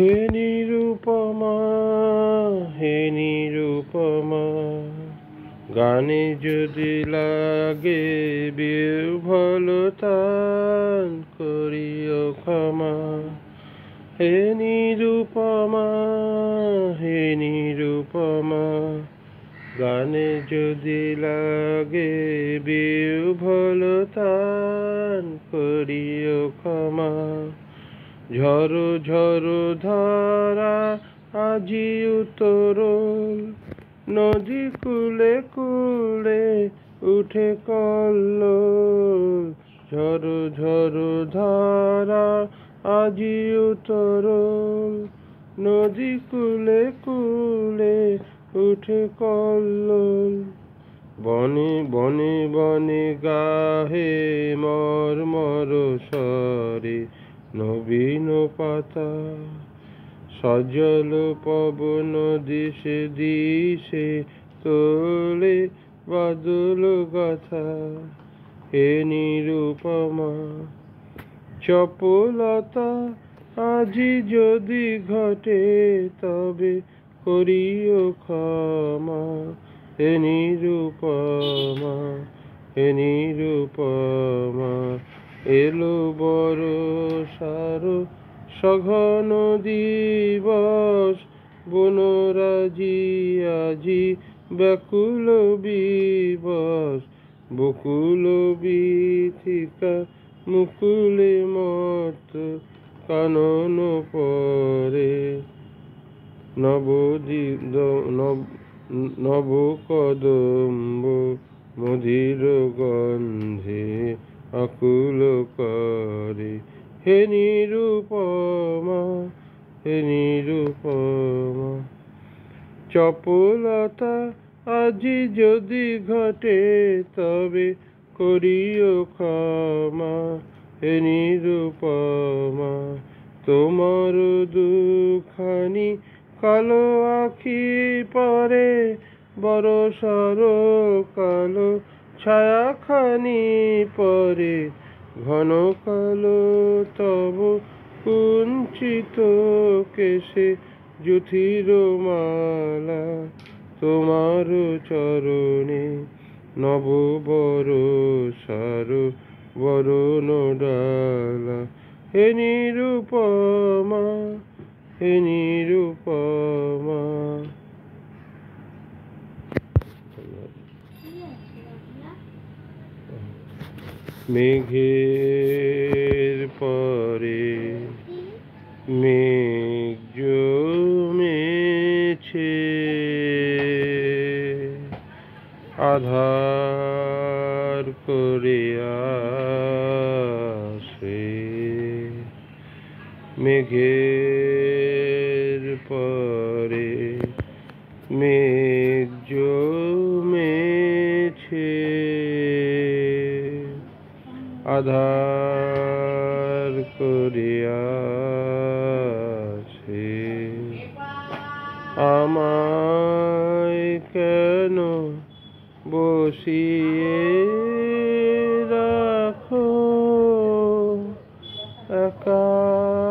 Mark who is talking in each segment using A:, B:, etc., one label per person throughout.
A: হে নিরুপমা, হে নিরুপমা, গানে যদি লাগে বিহ্বলতান করিও ক্ষমা। হে নিরুপমা, হে নিরুপমা, গানে যদি লাগে বিহ্বলতান করিও ক্ষমা। ঝরো ঝরো ধারা আজি উত্তরল, নদী কূলে কূলে উঠে কল্লোল। ঝরো ঝরো ধারা আজি উত্তরল, নদী কূলে কূলে উঠে কল্লোল। বনে বনে বনে গাহে মর্মর স্বরে নবীন পাতা। সজল পবন দিশে দিশে তোলে বাদল গাথা। হে নিরুপমা, চপলতা আজি যদি ঘটে তবে করিও ক্ষমা। হে নিরুপমা, হে নিরুপমা, এলো বর্ষার সঘন দিবস, বনরাজি আজি ব্যাকুল বিবশ। বকুল বীথিকা মুকুলে মত কানন পরে, নব কদম্ব মধুর গন্ধে আকুল করে। হে নিরুপমা, হে নিরুপমা, চপলতা আজি যদি ঘটে তবে করিও ক্ষমা। হে নিরুপমা, তোমার দুখানি কালো আখি পরে বরষার কালো ছায়াখানি পরে। ঘন কালো তব কুঞ্চিত কেশে যুথির মালা, তোমার চরণে নব বরষার বরণ ডালা। হে নিরুপমা, হে নিরুপমা। মেঘের পরে মেঘ জমেছে, আধার করে আসে। মেঘের পরে মেঘ জমেছে, আধার করে আসে। আমায় কেন বসিয়ে রাখো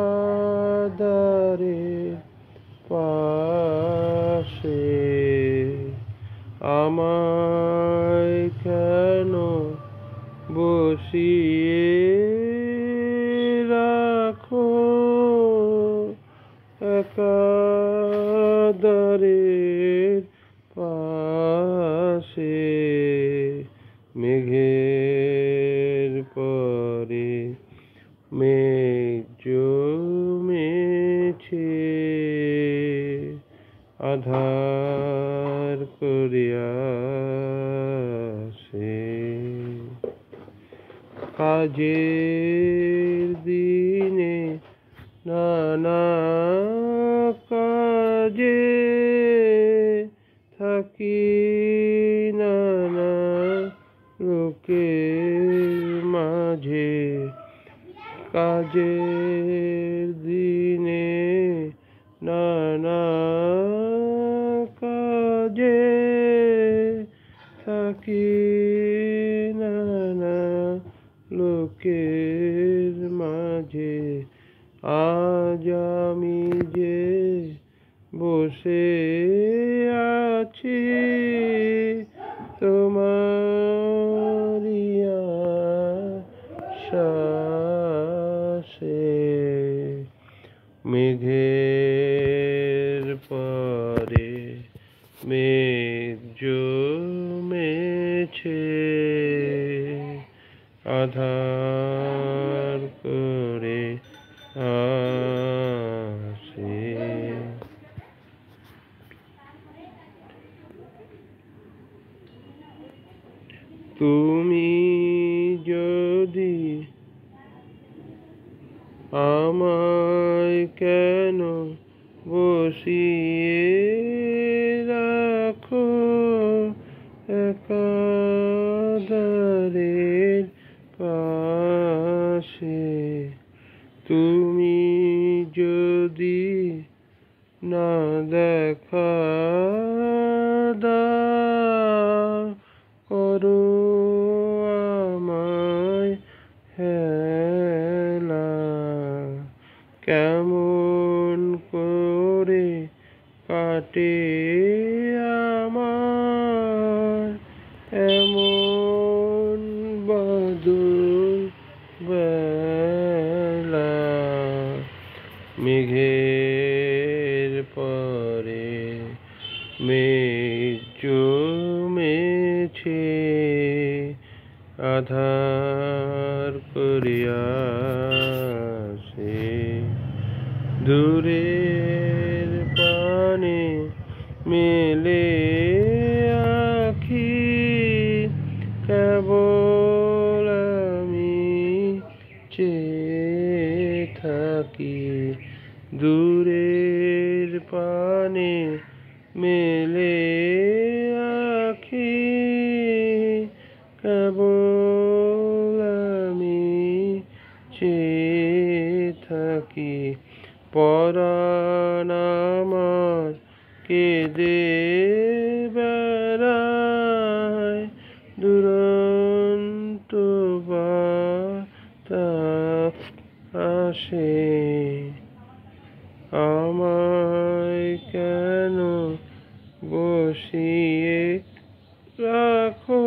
A: একাধারে পাশে। আমায় কেন বসিয়ে রাখো একাধারের পাশে। মেঘের পরে মেঘ জমেছে, আধার করে আসে। কাজের দিনে নানা কাজে থাকি, নানা লোকের মাঝে। কাজের দিনে নানা কাজে থাকি, নানা লোকের আজ আমি যে বসে আছি তোমারি আশ্বাসে, মেঘের পরে মেঘ জমেছে, আধার করে আসে। তুমি যদি আমায় কেন বসিয়ে রাখো একাধারের পাশে, তুমি যদি না দেখা দাও করো আমায় হেলা, কেমন করে কাটে আমার এমন বাদল বেলা, মেঘের পরে মেঘ জমেছে, আধার করিয়া আসে, দূরের পানে মেলে আখি কেবল আমি চেয়ে থাকি, দূরের পানে মেলে আখি কেবল আমি চেয়ে থাকি, পরাণ আমার কেঁদে বেড়ায় দুরন্ত বাতাস আসে, আমায় কেন বসিয়ে রাখো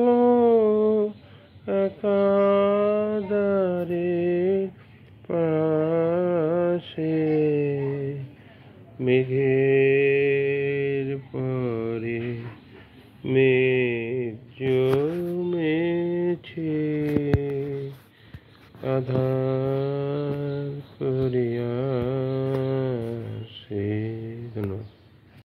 A: একাধারের পাশে, মেঘের পরে মেঘ জমেছে, আধার করিয়া আসে। ধন্যবাদ।